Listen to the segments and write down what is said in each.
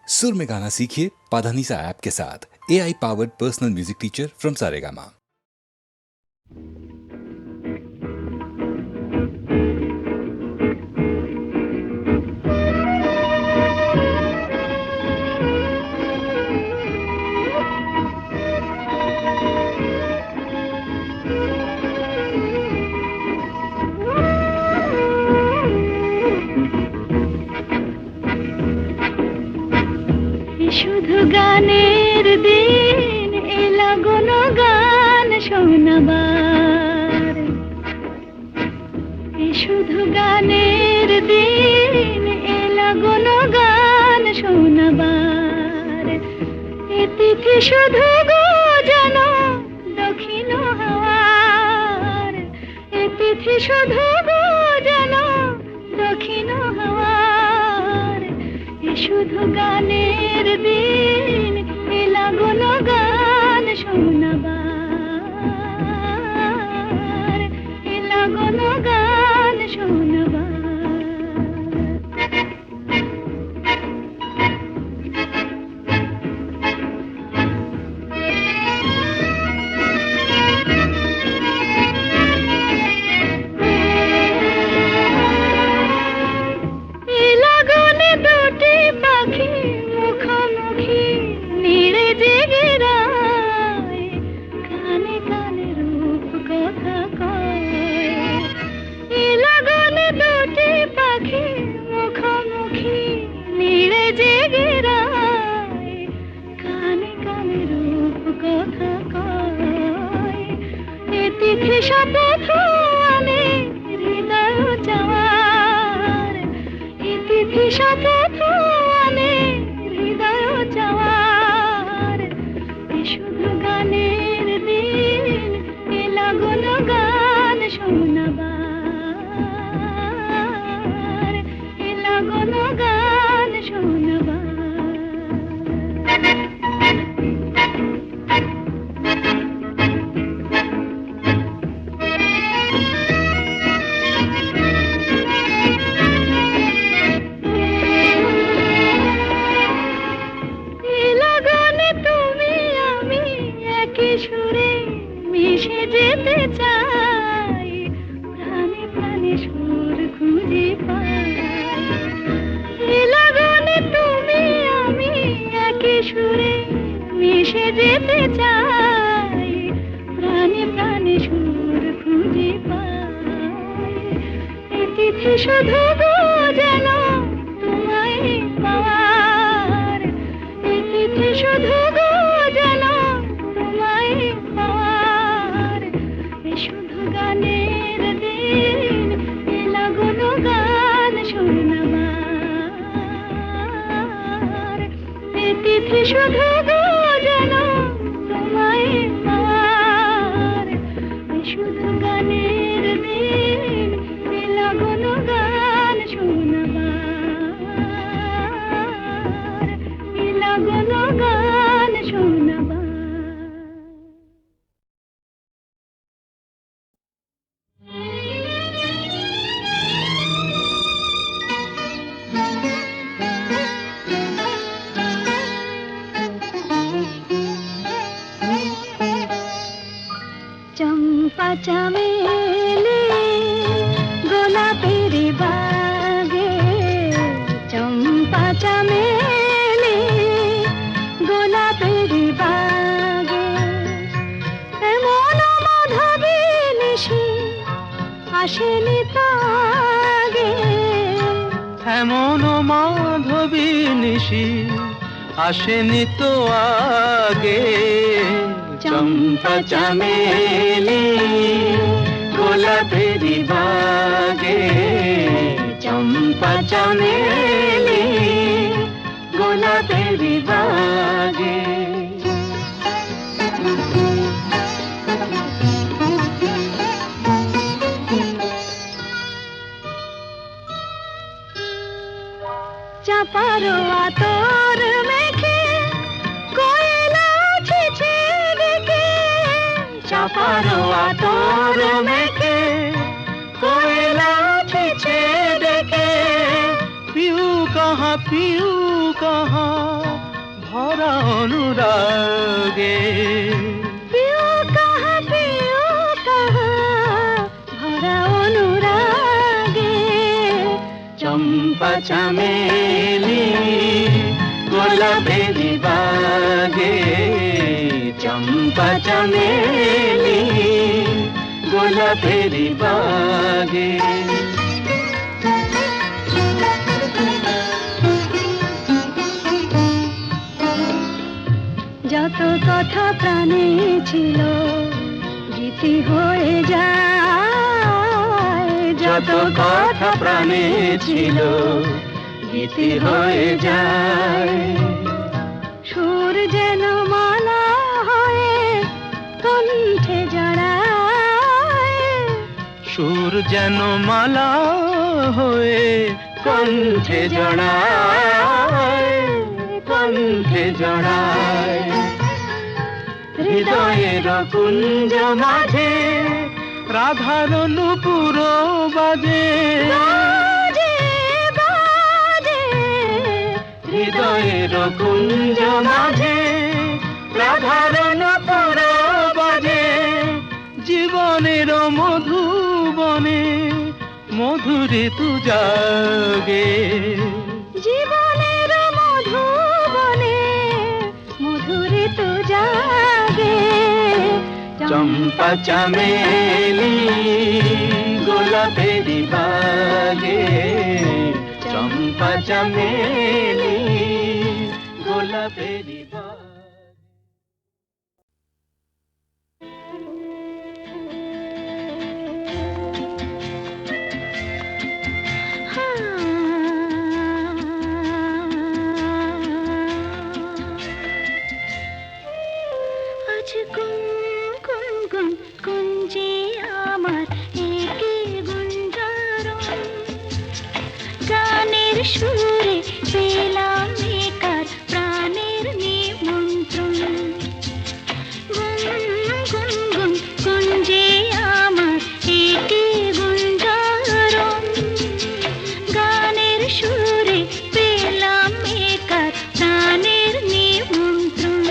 सुर में गाना सीखिए पाधानीसा ऐप के साथ। AI powered personal music teacher from Saregama. শুধু গানের দিন এলা কোনো গান শোনাবার, শুধু গানের দিন এলা কোনো গান শোনাবার। এ তিথি শুধু গো যেন দক্ষিণ হাওয়ার, এ তিথি শুধু গো যেন দক্ষিণ হাওয়ার। শুধু গানের দিন এলা কোনো গান শোনাবার, এলা কোনো গান শোনাবার। শপথ আমি হৃদয় চাওয়ার, ইতিথি শপথ আমি হৃদয় চাওয়ার। শুধু গানের দিন এলা কোনো গান শোনাবার, এলা কোনো গান শোনাবার। সুরে মিশে যেতে চাই, প্রাণে প্রাণে সুর খুঁজে পাই। লাগনে তুমি আমি একই সুরে মিশে যেতে চাই, প্রাণে প্রাণে সুর খুঁজে পাই। এ তিথি শুধু গো যেন তোমায় পাওয়ার, এ তিথি শুধু গো যেন পাওয়ার। শুধু গানের দিন এলা কোনো গান শোনাবার, এ তিথি শুধু গো যেন তোমায় পাওয়ার। শুধু গানের দিন এলা কোনো গান শোনাবার, এলা কোনো গান শোনাবার। চম্পা চামেলি গোলাপের বাগে, চম্পা চামেলি গোলাপের বাগে। এমন মাধবী নিশি আসেনি তো আগে, এমন মাধবী নিশি আসেনি তো আগে। চম্পা চামেলি গোলাপের বাগে, চম্পা চামেলি গোলাপের বাগে। চাপারো আতর মেখে কোয়েলা ছিছে ডেকে, চাপারো আতর মেখে কোয়েলা ছিছে ডেকে। পিউ कहाँ ভরা অনুরাগে প্রিয় কাহা ভরা অনুরাগে চম্পা চামেলি গোলাপেরি বাগে চম্পা চামেলি গোলাপেরি বাগে যত কথা প্রাণে ছিল গীতি হয়ে যায় যত কথা প্রাণে ছিল গীতি হয়ে যায় সুর যেন মালা হয়ে কণ্ঠে জড়ায় সুর যেন মালা হয়ে কণ্ঠে জড়ায় কণ্ঠে জড়ায় হৃদয়ের কুঞ্জ মাঝে রাধার নূপুর বাজে বাজে বাজে হৃদয়ের কুঞ্জ মাঝে রাধার নূপুর বাজে জীবনের মধুবনে মধুরে তু জাগে জীবনের মধুবনে মধুরে তো জাগে চম্পা চামেলি গোলাপেরি বাগে চম্পা চামেলি গোলাপেরি বাগে আজ গুন গুন গুন গুঞ্জে আমার একে গুঞ্জারণ গানের সুরে পেলাম একার প্রাণের নিমন্ত্রণ গুন গুন গুন গুঞ্জে আমার একে গুঞ্জারণ গানের সুরে পেলাম একার প্রাণের নিমন্ত্রণ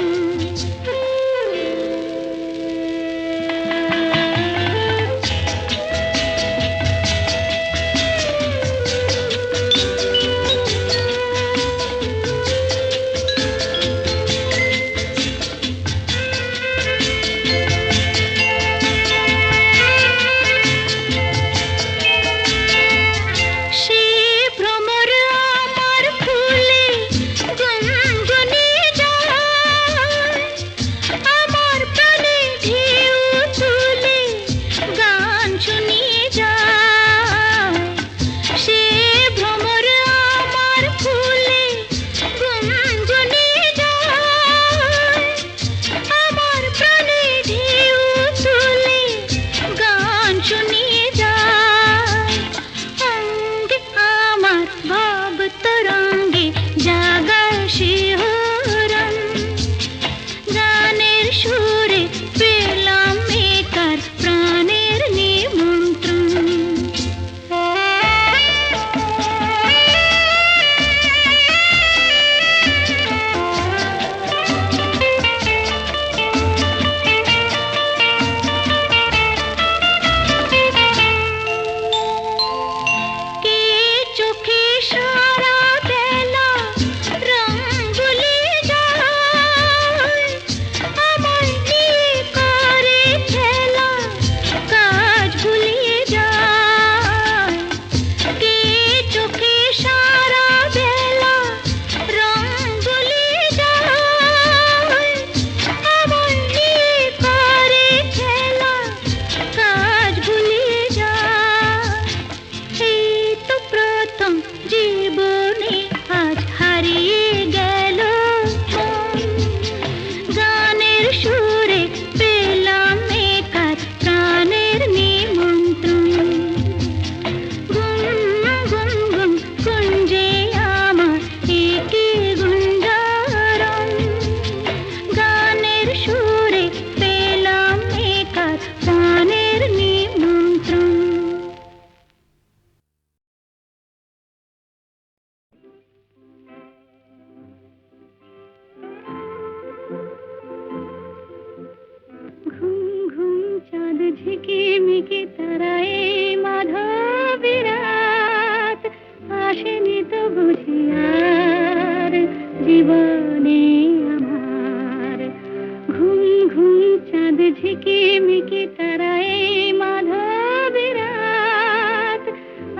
ঝিকিমিকি তারা এই মাধবীর রাত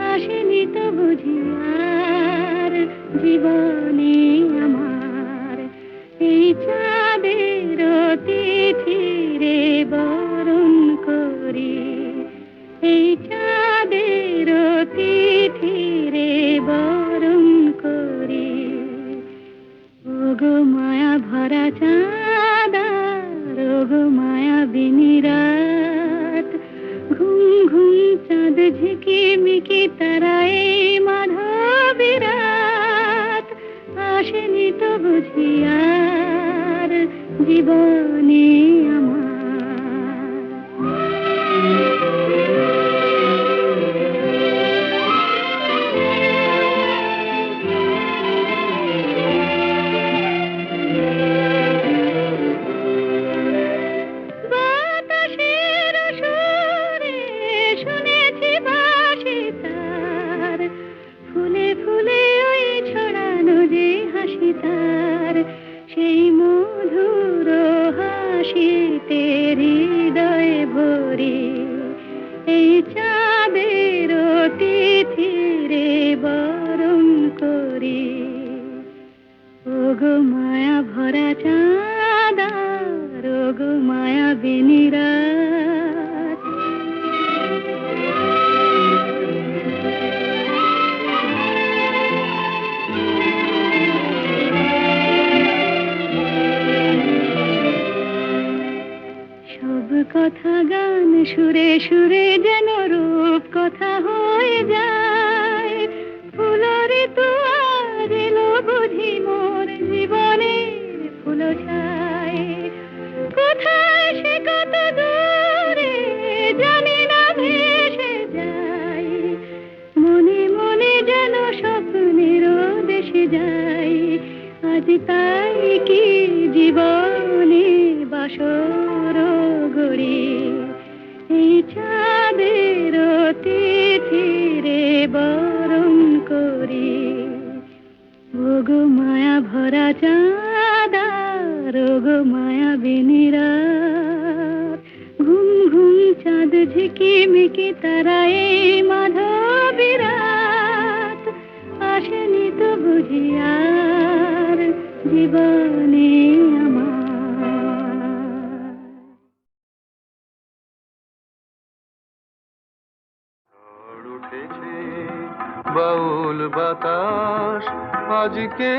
আসেনি তো বুঝি আর জীবনে আমার এই চাঁদের তিথিরে বরণ করি এই চাঁদের তিথিরে বরণ করি ওগো মায়া ভরা চাঁদা ওগো মায়া বিনি রাত ঘুম ঘুম চাঁদ ঝিকিমিকি তারা এই মাধবীর রাত আসেনি তো বুঝি আর জীবনে আমার বাতাসের সুরে শুনেছি বাঁশি তার ফুলে ফুলে ওই ছড়ানো যে হাসি তার সেই মধুর হাসিতে হৃদয়ে ভরে এই চাঁদের তিথিরে বরণ করি ওগো মায়া ভরা চাঁদা ওগো মায়া বিনি রাত সব কথা গান সুরে সুরে যেন রূপ কথা হয়ে যায় ফুলরে তো আজ এলো বুঝি মোর জীবনের ফুল ছায় কোথায় সে কত দূরে জানি না ভেসে যায় মনে মনে যেন স্বপ্নের দেশে যাই আজ তাই কি জীবনে বাসর গড়ি এই চাঁদের তিথিরে বরণ করি ওগো মায়া ভরা চাঁদা ওগো মায়া বিনি রাত ঘুম ঘুম চাঁদ ঝিকিমিকি তারা এই মাধবীর রাত আসেনি তো বুঝি আর জীবনে আমার উঠেছে বাউল বাতাস আজকে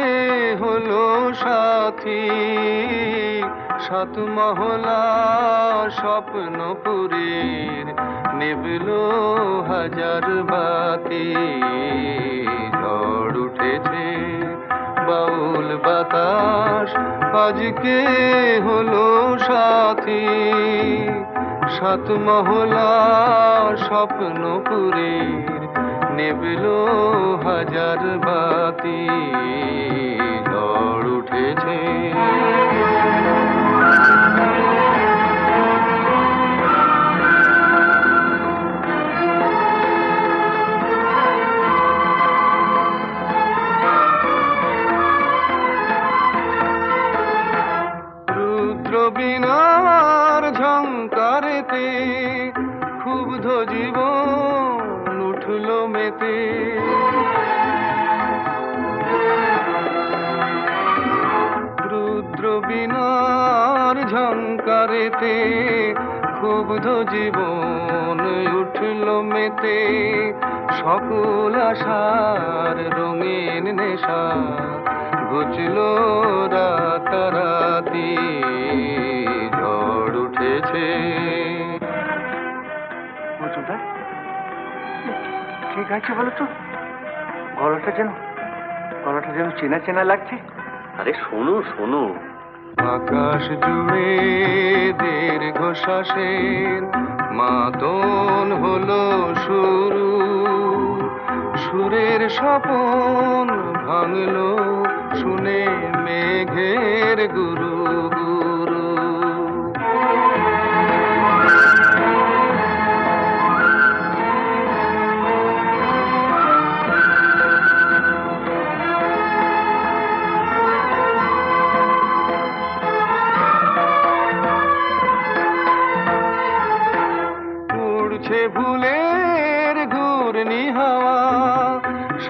হলো সাথী সাত মহলা স্বপ্নপুরীর নিবলো হাজার বাতি ঝড় উঠেছে বাউল বাতাস আজকে হলো সাথী সাত মহলা স্বপ্নপুরীর নিবলো হাজার বাতি ঝড় উঠেছে রুদ্র বিনার ঝঙ্কারেতে ক্ষুব্ধ জীবন উঠল মেতে রুদ্র বিনার ঝঙ্কারেতে ক্ষুব্ধ জীবন উঠল মেতে সকল আশার রঙিন নেশা ঘুচল রাতারাতি ঝড় উঠেছে ঠিক আছে বলো তো গলাটা যেন চেনা চেনা লাগছে। আরে শোনো শোনো, আকাশ জুড়ে দীর্ঘশ্বাসের মাদন হলো শুরু, সুরের স্বপন ভাঙলো শুনে মেঘের গুরু গুরু।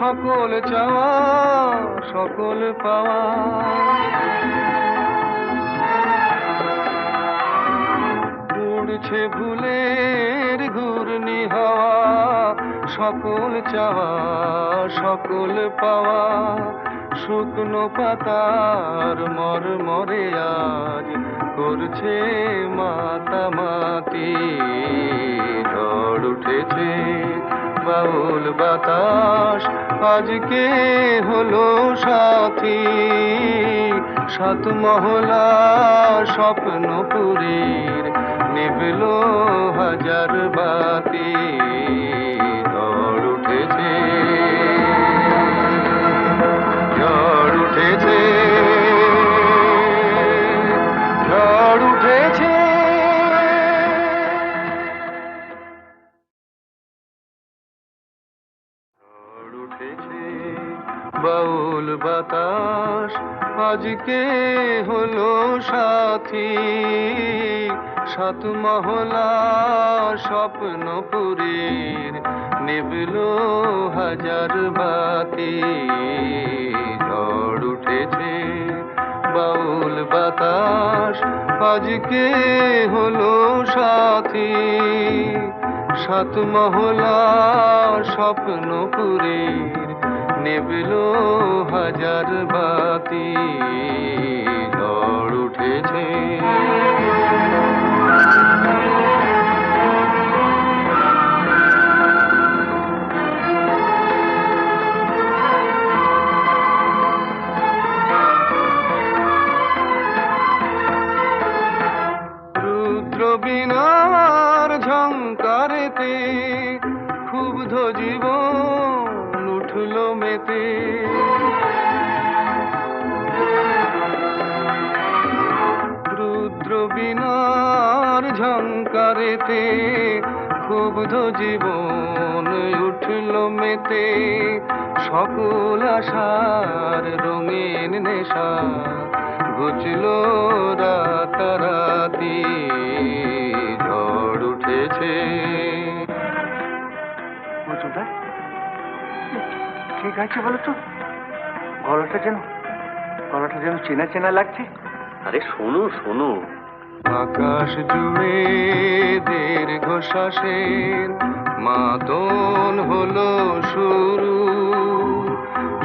সকল চাওয়া সকল পাওয়া উড়ছে ভুলের ঘূর্ণি হাওয়া সকল চাওয়া সকল পাওয়া শুকনো পাতার মরমরে আজ করছে মাতামাতি ঝড় উঠেছে বাউল বাতাস আজকে হলো সাথী সাত মহলা স্বপ্নপুরীর নিভলো হাজার বাতি ঝড় উঠেছে ঝড় উঠেছে ঝড় উঠেছে ঝড় উঠেছে বাউল বাতাস আজকে হলো সাথী সাত মহলা স্বপ্নপুরীর নিভলো হাজার বাতি ঝড় উঠেছে বাউল বাতাস আজকে হলো সাথী সাত মহলা স্বপ্নপুরীর নিভলো হাজার বাতি ঝড় উঠেছে রুদ্র বিনার ঝঙ্কারেতে ক্ষুব্ধ জীবন উঠল মেতে রুদ্র বিনার ঝঙ্কারেতে ক্ষুব্ধ জীবন উঠল মেতে সকল আশার রঙিন নেশা ঘুচল রাতারাতি ঝড় উঠেছে মজুমদার ঠিক আছে বলো তো গলাটা যেন চেনা চেনা লাগছে। আরে শোনো শোনো আকাশ জুড়ে দীর্ঘশ্বাসের মাদন হলো শুরু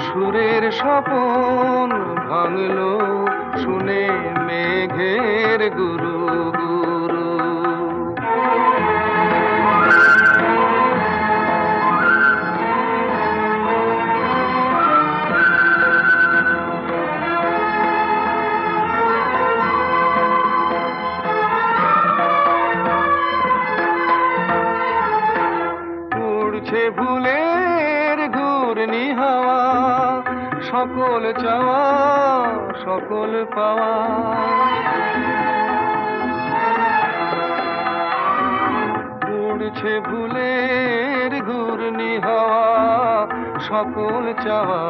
সুরের স্বপন ভাঙলো শুনে মেঘের গুরু গুরু উড়ছে ভুলের ঘূর্ণি হাওয়া সকল চাওয়া সকল পাওয়া উড়ছে ভুলের ঘূর্ণি হাওয়া সকল চাওয়া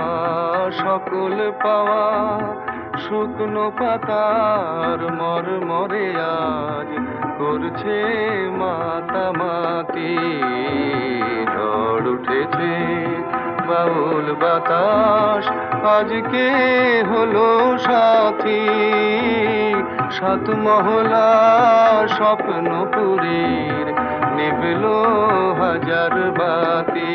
সকল পাওয়া শুকনো পাতার মরমরে আজ করছে মাতামাতি ঝড় উঠেছে বাউল বাতাস আজকে হলো সাথী সাত মহলা স্বপ্নপুরীর নিভলো হাজার বাতি